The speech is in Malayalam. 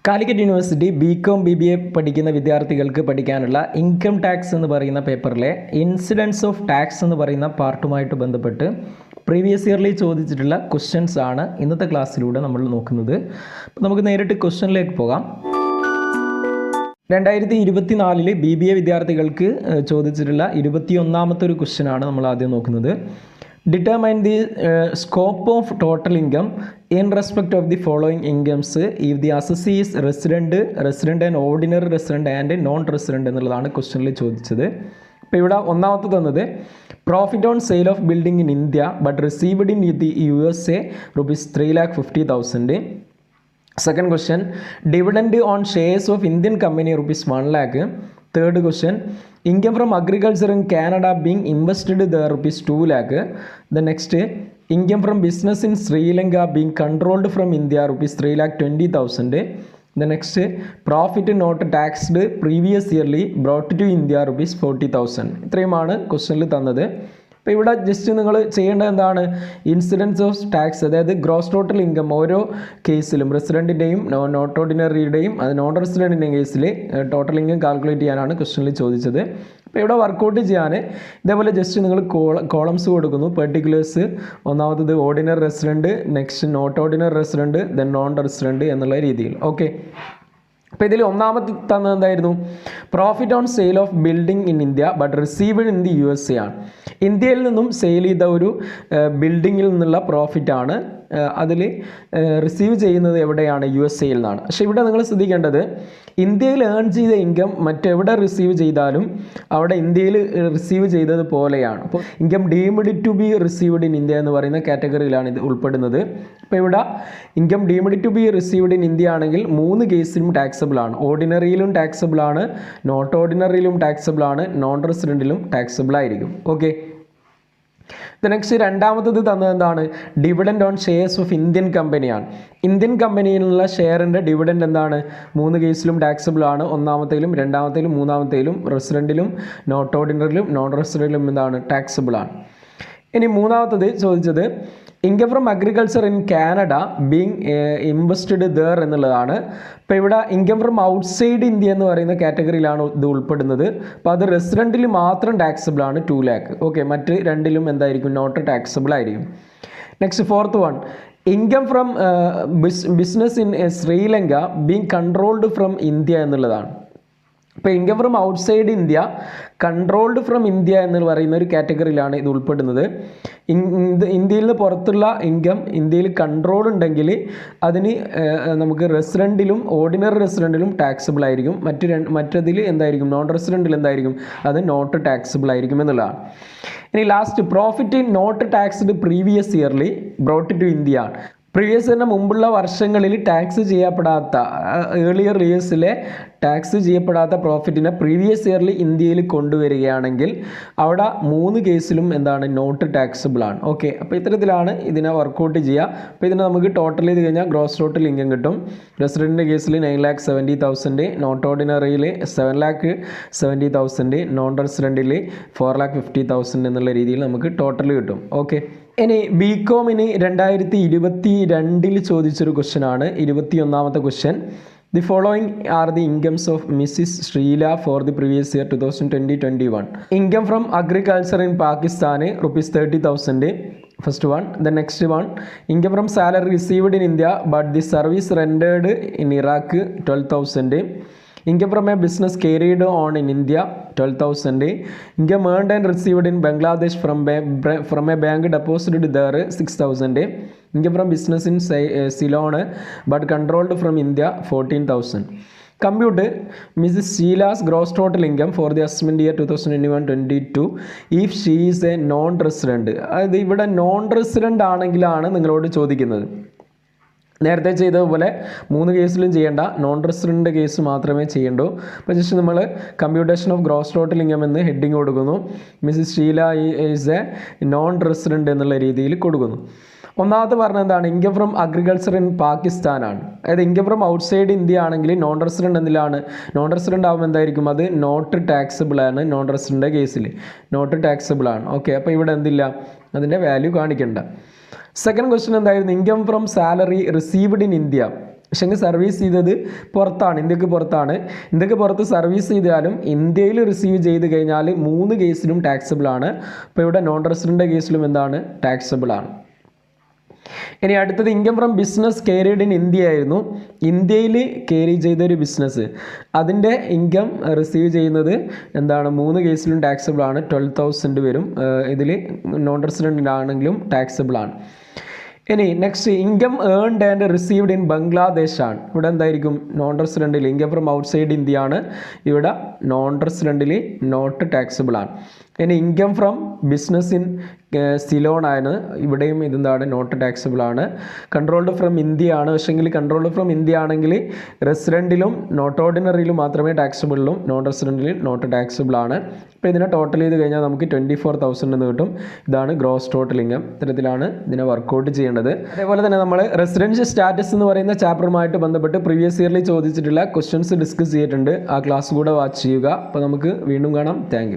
കാലിക്കറ്റ് യൂണിവേഴ്സിറ്റി ബികോം BBA പഠിക്കുന്ന വിദ്യാർത്ഥികൾക്ക് പഠിക്കാനുള്ള ഇൻകം ടാക്സ് എന്ന് പറയുന്ന പേപ്പറിലെ ഇൻസിഡൻസ് ഓഫ് ടാക്സ് എന്ന് പറയുന്ന പാർട്ടുമായിട്ട് ബന്ധപ്പെട്ട് പ്രീവിയസ് ഇയർലി ചോദിച്ചിട്ടുള്ള ക്വസ്റ്റ്യൻസ് ആണ് ഇന്നത്തെ ക്ലാസ്സിലൂടെ നമ്മൾ നോക്കുന്നത്. അപ്പോൾ നമുക്ക് നേരിട്ട് ക്വസ്റ്റ്യനിലേക്ക് പോകാം. 2024 BBA വിദ്യാർത്ഥികൾക്ക് ചോദിച്ചിട്ടുള്ള 21ാമത്തെ ഒരു ക്വസ്റ്റ്യനാണ് നമ്മൾ ആദ്യം നോക്കുന്നത്. Determine the scope of total income in respect of the following incomes if the assessee is resident and ordinary resident and non-resident എന്നുള്ളതാണ് ക്വസ്റ്റ്യനിൽ ചോദിച്ചത്. ഇപ്പോൾ ഇവിടെ ഒന്നാമത്തെ തന്നത് profit on sale of building in India but received in the USA ₹3,50,000. Second question, dividend on shares of Indian company ₹1 lakh. Third question, income from agriculture in Canada being invested there ₹2 lakh. The next, income from business in Sri Lanka being controlled from India ₹3,20,000. The next, profit not taxed previous yearly brought to India ₹40,000. ഇത്രയുമാണ് ക്വസ്റ്റ്യനിൽ തന്നത്. അപ്പോൾ ഇവിടെ ജസ്റ്റ് നിങ്ങൾ ചെയ്യേണ്ടത് എന്താണ്, ഇൻസിഡൻസ് ഓഫ് ടാക്സ്, അതായത് ഗ്രോസ് ടോട്ടൽ ഇൻകം ഓരോ കേസിലും റെസിഡൻറ്റിൻ്റെയും നോട്ട് ഓർഡിനറിയുടെയും അത് നോൺ റെസിഡൻറ്റിൻ്റെയും കേസിൽ ടോട്ടൽ ഇൻകം കാൽക്കുലേറ്റ് ചെയ്യാനാണ് ക്വസ്റ്റ്യനിൽ ചോദിച്ചത്. അപ്പോൾ ഇവിടെ വർക്കൗട്ട് ചെയ്യാൻ ഇതേപോലെ ജസ്റ്റ് നിങ്ങൾ കോളംസ് കൊടുക്കുന്നു. പെർട്ടിക്കുലേഴ്സ് ഒന്നാമത്തത് ordinary resident, next not ordinary resident, then non resident എന്നുള്ള രീതിയിൽ. ഓക്കെ, അപ്പോൾ ഇതിൽ ഒന്നാമത്തെ തന്നത് എന്തായിരുന്നു, profit on sale of building in India but received in the USA ആണ്. ഇന്ത്യയിൽ നിന്നും സെയിൽ ചെയ്ത ഒരു ബിൽഡിങ്ങിൽ നിന്നുള്ള പ്രോഫിറ്റാണ് അതിൽ റിസീവ് ചെയ്യുന്നത് എവിടെയാണ്, USA നിന്നാണ്. പക്ഷേ ഇവിടെ നിങ്ങൾ ശ്രദ്ധിക്കേണ്ടത് ഇന്ത്യയിൽ ഏൺ ചെയ്ത ഇൻകം മറ്റെവിടെ റിസീവ് ചെയ്താലും അവിടെ ഇന്ത്യയിൽ റിസീവ് ചെയ്തത് പോലെയാണ്. അപ്പോൾ income deemed to be received in India എന്ന് പറയുന്ന കാറ്റഗറിയിലാണ് ഇത് ഉൾപ്പെടുന്നത്. അപ്പോൾ ഇവിടെ income deemed to be received in India ആണെങ്കിൽ 3 കേസിലും ടാക്സബിൾ ആണ്. ഓർഡിനറിയിലും ടാക്സബിൾ ആണ്, നോട്ട് ഓർഡിനറിയിലും ടാക്സബിൾ ആണ്, നോൺ റെസിഡൻറ്റിലും ടാക്സബിൾ ആയിരിക്കും. ഓക്കെ, നെക്സ്റ്റ് രണ്ടാമത്തത് തന്നത് എന്താണ്, dividend on shares of Indian കമ്പനിയാണ്. ഇന്ത്യൻ കമ്പനിയിലുള്ള ഷെയറിൻ്റെ ഡിവിഡൻഡ് എന്താണ്, 3 കേസിലും ടാക്സബിൾ ആണ്. ഒന്നാമത്തേലും രണ്ടാമത്തേലും മൂന്നാമത്തേലും റെസിഡൻറ്റിലും നോട്ട് ഓർഡിനറിയിലും നോൺ റെസിഡൻറ്റിലും എന്താണ്, ടാക്സബിൾ ആണ്. ഇനി മൂന്നാമത്തത് ചോദിച്ചത് income from agriculture in Canada being invested there എന്നുള്ളതാണ്. അപ്പോൾ ഇവിടെ ഇൻകം ഫ്രം ഔട്ട്സൈഡ് ഇന്ത്യ എന്ന് പറയുന്ന കാറ്റഗറിയിലാണ് ഇത് ഉൾപ്പെടുന്നത്. അപ്പോൾ അത് റെസിഡൻറ്റിൽ മാത്രം ടാക്സബിൾ ആണ് 2 lakh. ഓക്കെ, മറ്റ് രണ്ടിലും എന്തായിരിക്കും, നോട്ട് ടാക്സബിൾ ആയിരിക്കും. Next fourth one, income from business in Sri Lanka being controlled from India എന്നുള്ളതാണ്. ഇപ്പോൾ income from outside India controlled from India എന്ന് പറയുന്ന ഒരു കാറ്റഗറിയിലാണ് ഇത് ഉൾപ്പെടുന്നത്. ഇന്ത്യയിൽ നിന്ന് പുറത്തുള്ള ഇൻകം ഇന്ത്യയിൽ കൺട്രോൾ ഉണ്ടെങ്കിൽ അതിന് നമുക്ക് റെസിഡൻറ്റിലും ഓർഡിനറി റെസിഡൻറ്റിലും ടാക്സബിൾ ആയിരിക്കും. മറ്റതിൽ എന്തായിരിക്കും, നോൺ റെസിഡൻറ്റിൽ എന്തായിരിക്കും, അത് നോട്ട് ടാക്സബിൾ ആയിരിക്കും എന്നുള്ളതാണ്. ഇനി last, profit not taxed previous yearly brought to India ആണ്. പ്രീവിയസ് ഇയറിന് മുമ്പുള്ള വർഷങ്ങളിൽ ടാക്സ് ചെയ്യപ്പെടാത്ത ഏർലിയർ ഇയേഴ്സിലെ ടാക്സ് ചെയ്യപ്പെടാത്ത പ്രോഫിറ്റിനെ പ്രീവിയസ് ഇയറിൽ ഇന്ത്യയിൽ കൊണ്ടുവരികയാണെങ്കിൽ അവിടെ 3 കേസിലും എന്താണ്, നോട്ട് ടാക്സബിൾ ആണ്. ഓക്കെ, അപ്പോൾ ഇത്തരത്തിലാണ് ഇതിനെ വർക്കൗട്ട് ചെയ്യുക. അപ്പോൾ ഇതിനെ നമുക്ക് ടോട്ടൽ ചെയ്ത് കഴിഞ്ഞാൽ ഗ്രോസ് ടോട്ടൽ ഇൻകം കിട്ടും. റെസിഡൻറ്റിൻ്റെ കേസിൽ 9,70,000, നോട്ട് ഓർഡിനറിയിൽ 7,70,000, നോൺ റെസിഡൻറ്റിൽ 4,50,000 എന്നുള്ള രീതിയിൽ നമുക്ക് ടോട്ടൽ കിട്ടും. ഓക്കെ, ഇനി ബികോമിന് 2022 ചോദിച്ചൊരു ക്വസ്റ്റ്യൻ ആണ് 21ാമത്തെ question. The following are the incomes of Mrs Shreela for the previous year 2020-21. Income from agriculture in Pakistan ₹30,000. First one. The next one, income from salary received in India but the service rendered in Iraq 12,000. Income from a business carried on in India 12,000. Income earned and received in Bangladesh from a bank deposited there 6,000. Income from business in Ceylon but controlled from India 14,000. Compute Mrs. Sheila's gross total income for the assessment year 2021-22 if she is a non-resident. അത് ഇവിടെ നോൺ റെസിഡൻ്റ് ആണെങ്കിലാണ് നിങ്ങളോട് ചോദിക്കുന്നത്. നേരത്തെ ചെയ്തതുപോലെ 3 കേസിലും ചെയ്യേണ്ട, നോൺ റെസിഡൻറ്റ് കേസ് മാത്രമേ ചെയ്യണ്ടൂ. അപ്പോൾ ജസ്റ്റ് നമ്മൾ computation of gross total income എന്ന് ഹെഡിങ് കൊടുക്കുന്നു. Mrs Sheela is a non resident എന്നുള്ള രീതിയിൽ കൊടുക്കുന്നു. ഒന്നാമത്തെ പറഞ്ഞത് എന്താണ്, ഇൻകം ഫ്രം അഗ്രികൾച്ചർ ഇൻ പാകിസ്ഥാനാണ്. അതായത് ഇൻകം ഫ്രം ഔട്ട്സൈഡ് ഇന്ത്യ ആണെങ്കിൽ നോൺ റെസിഡൻറ്റ് എന്തിലാണ്, നോൺ റെസിഡൻറ്റ് ആകുമ്പോൾ എന്തായിരിക്കും, അത് നോട്ട് ടാക്സബിൾ ആണ്. നോൺ റെസിഡൻറ്റ് കേസിൽ നോട്ട് ടാക്സബിൾ ആണ്. ഓക്കെ, അപ്പോൾ ഇവിടെ എന്തില്ല, അതിൻ്റെ വാല്യൂ കാണിക്കേണ്ട. സെക്കൻഡ് ക്വസ്റ്റ്യൻ എന്തായിരുന്നു, income from salary received in India പക്ഷെങ്കിൽ സർവീസ് ചെയ്തത് പുറത്താണ്, ഇന്ത്യക്ക് പുറത്താണ്. ഇന്ത്യക്ക് പുറത്ത് സർവീസ് ചെയ്താലും ഇന്ത്യയിൽ റിസീവ് ചെയ്ത് കഴിഞ്ഞാൽ 3 കേസിലും ടാക്സബിൾ ആണ്. അപ്പോൾ ഇവിടെ നോൺ റെസിഡൻ്റ് കേസിലും എന്താണ്, ടാക്സബിൾ ആണ്. ഇനി അടുത്തത് income from business carried in India ആയിരുന്നു. ഇന്ത്യയിൽ കാരി ചെയ്തൊരു ബിസിനസ്, അതിൻ്റെ ഇൻകം റിസീവ് ചെയ്യുന്നത് എന്താണ്, 3 കേസിലും ടാക്സബിൾ ആണ്. 12,000 വരും. ഇതിൽ നോൺ റെസിഡൻ്റ് ആണെങ്കിലും ടാക്സബിൾ ആണ്. ഇനി next income earned and received in Bangladesh ആണ്. ഇവിടെ എന്തായിരിക്കും, നോൺ റെസിഡൻറ്റിൽ ഇൻകം ഫ്രം ഔട്ട്സൈഡ് ഇന്ത്യ ആണ്. ഇവിടെ നോൺ റെസിഡൻറ്റിൽ നോട്ട് ടാക്സബിൾ ആണ്. ഇനി income from business in Ceylon ആണ്. ഇവിടെയും ഇതെന്താണ്, നോട്ട് ടാക്സബിൾ ആണ്. കൺട്രോൾഡ് ഫ്രം ഇന്ത്യ ആണ്. പക്ഷേങ്കിൽ കൺട്രോൾഡ് ഫ്രം ഇന്ത്യ ആണെങ്കിൽ റെസിഡൻറ്റിലും നോട്ട് ഓർഡിനറിയിലും മാത്രമേ ടാക്സബിളും, നോൺ റെസിഡൻറ്റിൽ നോട്ട് ടാക്സബിൾ ആണ്. അപ്പോൾ ഇതിനെ ടോട്ടൽ ചെയ്ത് കഴിഞ്ഞാൽ നമുക്ക് 24,000 എന്ന് കിട്ടും. ഇതാണ് ഗ്രോസ് ടോട്ടൽ ഇൻകം. ഇത്തരത്തിലാണ് ഇതിനെ വർക്കൗട്ട് ചെയ്യേണ്ടത്. അതേപോലെ തന്നെ നമ്മൾ റെസിഡൻഷ്യൽ സ്റ്റാറ്റസ് എന്ന് പറയുന്ന ചാപ്റ്ററുമായിട്ട് ബന്ധപ്പെട്ട് പ്രീവിയസ് ഇയറിൽ ചോദിച്ചിട്ടുള്ള ക്വസ്റ്റ്യൻസ് ഡിസ്കസ് ചെയ്തിട്ടുണ്ട്. ആ ക്ലാസ് കൂടെ വാച്ച് ചെയ്യുക. അപ്പോൾ നമുക്ക് വീണ്ടും കാണാം. Thank you.